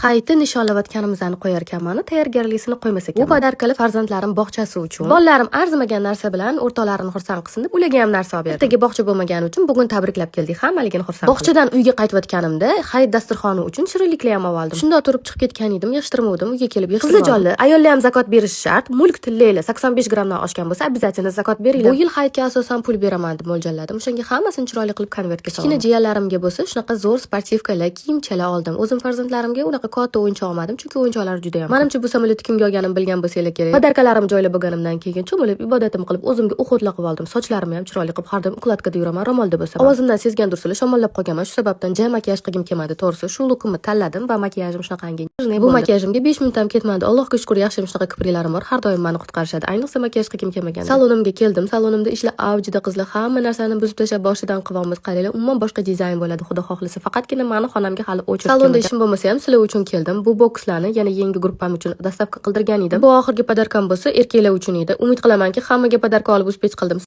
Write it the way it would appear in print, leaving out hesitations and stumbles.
Qayta nishonlayotganimizni qo'yar ekanman, tayyorgarlikni qo'ymas ekan. Bu podarkali farzandlarim bog'chasi uchun. Bolalarim arzimagan narsa bilan o'rtoqlarini xursand qilsin deb ularga ham narsa olib berdim. Ertaga bog'cha bo'lmagani uchun bugun tabriklab keldik, hammaligini xursand. Bog'chadan uyga qaytayotganimda hayit dasturxoni uchun shirinliklar ham oldim. Shunda turib chiqib ketgan edim, yig'ishtirmovdim, uyga kelib yig'ishtirdim. Qizli jonli, ayollar ham zakot berish shart. Mulk tillanglar 85 grammdan oshgan bo'lsa, обязательно zakot beringlar. Bu yil hayitga asosan pul beraman deb mo'ljalladim. O'shanga hammasini chiroyli qilib konvertga soldim. Kichkina jiyanlarimga bo'lsa, shunaqa zo'r sportivkalar, kiyimchalar oldim. O'zim farzandlarimga unaqa katta o'yinchoq olmadim, chunki o'yinchoqlar juda ham. Menimcha bu samolyotni kimga olganim bilgan bo'lsanglar kerak. Podarkalarim joylab bo'lganimdan keyin cho'milib ibodatim qilib, o'zimga o'xotla qilib oldim. Sochlarimni ham chiroyli qilib har doim ukladkada yuraman, ro'molda bo'lsam. Ovozimdan sezgandirsizlar, shamollab qolganman. Shu sababdan jay makiyaj qilgim kelmadi. To'g'risi, shu lukimni tanladim va makiyajim shunaqangi. Bu makiyajimga 5 minut ham ketmadi. Allohga shukr, yaxshi shunaqa kipriklarim bor. Har doim meni qutqarishadi. Ayniqsa makiyaj qilgim kelmagan. Salonimga keldim. Salonimda ishlar avjida, qizlar hamma narsani buzib tashlab boshidan qilamiz. Qaranglar, umuman boshqa dizayn bo'ladi, xudo xohlasa. Faqatgina meni xonamga hali o'chirib salonda ishim bo'lmasa ham sizlar uchun keldim. Bu bokslarni yana yangi gruppam uchun dastavka qildirgan edim. Bu oxirgi podarkam bo'lsa, erkaklar uchun edi. Umid qilamanki, hammaga podarka olib uspech qildim.